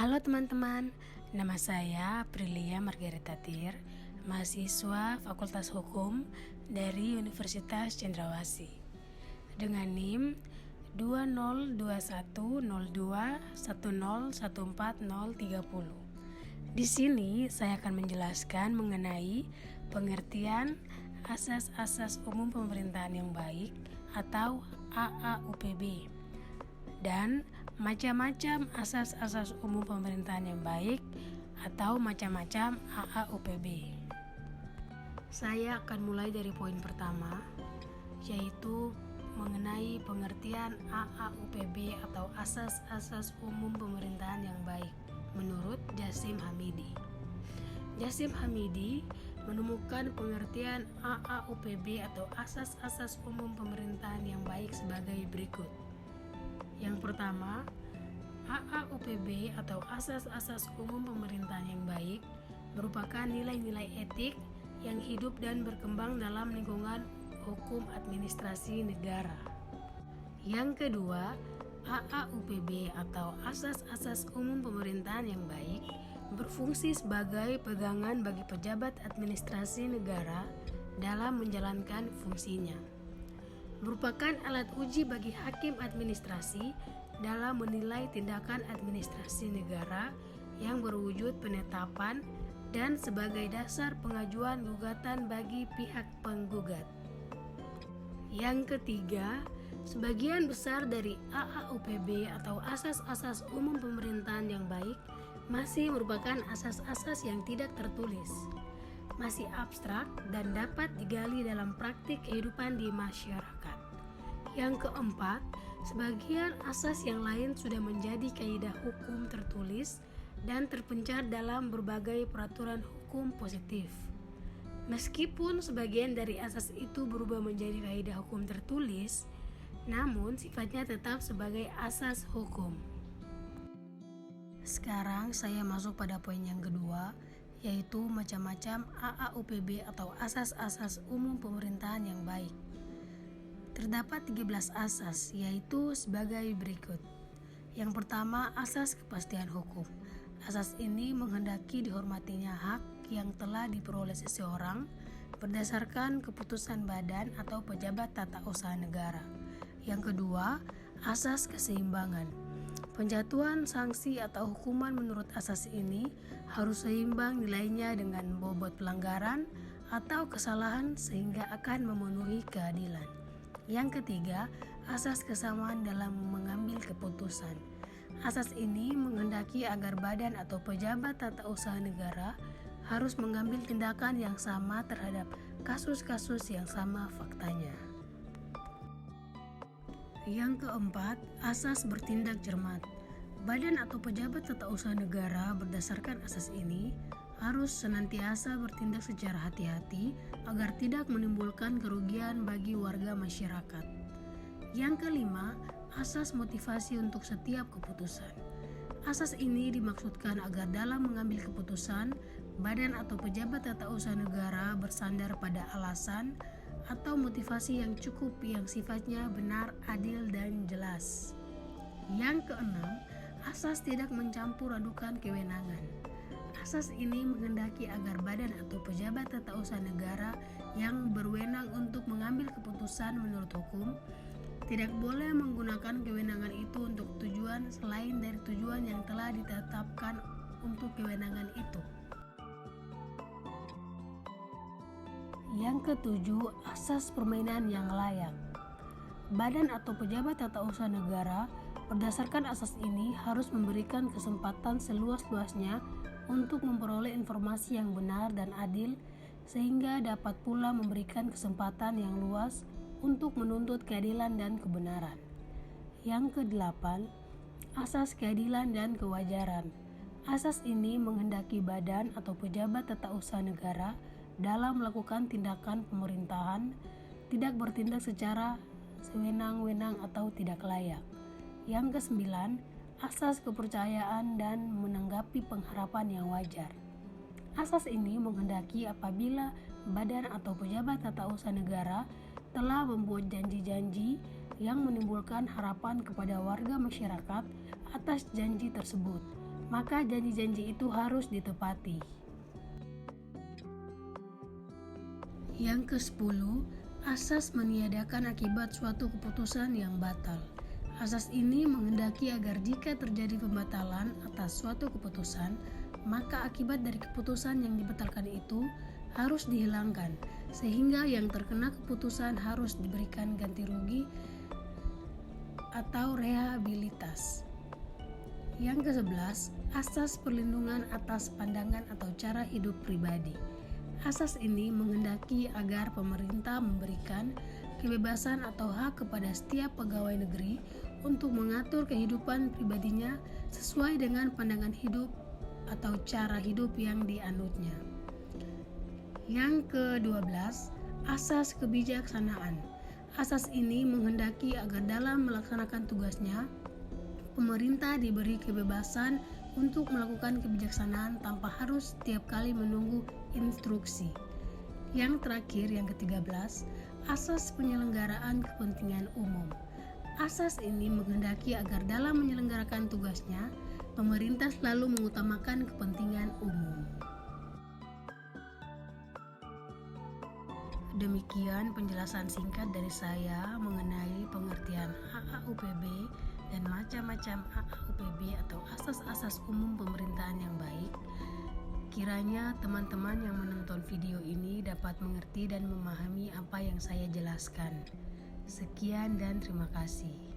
Halo teman-teman, nama saya Aprilia Margareta Tir, mahasiswa Fakultas Hukum dari Universitas Cendrawasih dengan NIM 20210210140030. Di sini saya akan menjelaskan mengenai pengertian asas-asas umum pemerintahan yang baik atau AAUPB dan macam-macam asas-asas umum pemerintahan yang baik atau macam-macam AAUPB. Saya akan mulai dari poin pertama, yaitu mengenai pengertian AAUPB atau asas-asas umum pemerintahan yang baik menurut Jassim Hamidi. Jassim Hamidi menemukan pengertian AAUPB atau asas-asas umum pemerintahan yang baik sebagai berikut. Yang pertama, AAUPB atau asas-asas umum pemerintahan yang baik merupakan nilai-nilai etik yang hidup dan berkembang dalam lingkungan hukum administrasi negara. Yang kedua, AAUPB atau asas-asas umum pemerintahan yang baik berfungsi sebagai pegangan bagi pejabat administrasi negara dalam menjalankan fungsinya. Merupakan alat uji bagi hakim administrasi dalam menilai tindakan administrasi negara yang berwujud penetapan dan sebagai dasar pengajuan gugatan bagi pihak penggugat. Yang ketiga, sebagian besar dari AAUPB atau asas-asas umum pemerintahan yang baik masih merupakan asas-asas yang tidak tertulis, masih abstrak dan dapat digali dalam praktik kehidupan di masyarakat. Yang keempat, sebagian asas yang lain sudah menjadi kaidah hukum tertulis dan terpencar dalam berbagai peraturan hukum positif. Meskipun sebagian dari asas itu berubah menjadi kaidah hukum tertulis, namun sifatnya tetap sebagai asas hukum. Sekarang saya masuk pada poin yang kedua, yaitu macam-macam AAUPB atau asas-asas umum pemerintahan yang baik. Terdapat 13 asas, yaitu sebagai berikut. Yang pertama, asas kepastian hukum. Asas ini menghendaki dihormatinya hak yang telah diperoleh seseorang berdasarkan keputusan badan atau pejabat tata usaha negara. Yang kedua, asas keseimbangan. Penjatuhan sanksi atau hukuman menurut asas ini harus seimbang nilainya dengan bobot pelanggaran atau kesalahan sehingga akan memenuhi keadilan. Yang ketiga, asas kesamaan dalam mengambil keputusan. Asas ini menghendaki agar badan atau pejabat tata usaha negara harus mengambil tindakan yang sama terhadap kasus-kasus yang sama faktanya. Yang keempat, asas bertindak cermat. Badan atau pejabat tata usaha negara berdasarkan asas ini harus senantiasa bertindak secara hati-hati agar tidak menimbulkan kerugian bagi warga masyarakat. Yang kelima, asas motivasi untuk setiap keputusan. Asas ini dimaksudkan agar dalam mengambil keputusan, badan atau pejabat tata usaha negara bersandar pada alasan atau motivasi yang cukup yang sifatnya benar, adil, dan jelas. Yang keenam, asas tidak mencampur adukan kewenangan. Asas ini menghendaki agar badan atau pejabat tata usaha negara yang berwenang untuk mengambil keputusan menurut hukum tidak boleh menggunakan kewenangan itu untuk tujuan selain dari tujuan yang telah ditetapkan untuk kewenangan itu. Yang ketujuh, asas permainan yang layak. Badan atau pejabat tata usaha negara berdasarkan asas ini harus memberikan kesempatan seluas-luasnya untuk memperoleh informasi yang benar dan adil sehingga dapat pula memberikan kesempatan yang luas untuk menuntut keadilan dan kebenaran. Yang kedelapan, asas keadilan dan kewajaran. Asas ini menghendaki badan atau pejabat tata usaha negara dalam melakukan tindakan pemerintahan tidak bertindak secara sewenang-wenang atau tidak layak. Yang kesembilan, asas kepercayaan dan menanggapi pengharapan yang wajar. Asas ini menghendaki apabila badan atau pejabat tata usaha negara telah membuat janji-janji yang menimbulkan harapan kepada warga masyarakat atas janji tersebut, maka janji-janji itu harus ditepati. Yang ke-10, asas meniadakan akibat suatu keputusan yang batal. Asas ini menghendaki agar jika terjadi pembatalan atas suatu keputusan, maka akibat dari keputusan yang dibatalkan itu harus dihilangkan, sehingga yang terkena keputusan harus diberikan ganti rugi atau rehabilitas. Yang ke-11, asas perlindungan atas pandangan atau cara hidup pribadi. Asas ini menghendaki agar pemerintah memberikan kebebasan atau hak kepada setiap pegawai negeri untuk mengatur kehidupan pribadinya sesuai dengan pandangan hidup atau cara hidup yang dianutnya. Yang ke-12, asas kebijaksanaan. Asas ini menghendaki agar dalam melaksanakan tugasnya, pemerintah diberi kebebasan untuk melakukan kebijaksanaan tanpa harus setiap kali menunggu instruksi. Yang terakhir, yang ke-13, asas penyelenggaraan kepentingan umum. Asas ini menghendaki agar dalam menyelenggarakan tugasnya, pemerintah selalu mengutamakan kepentingan umum. Demikian penjelasan singkat dari saya mengenai pengertian AAUPB dan macam-macam AAUPB atau asas-asas umum pemerintahan yang baik. Kiranya teman-teman yang menonton video ini dapat mengerti dan memahami apa yang saya jelaskan. Sekian dan terima kasih.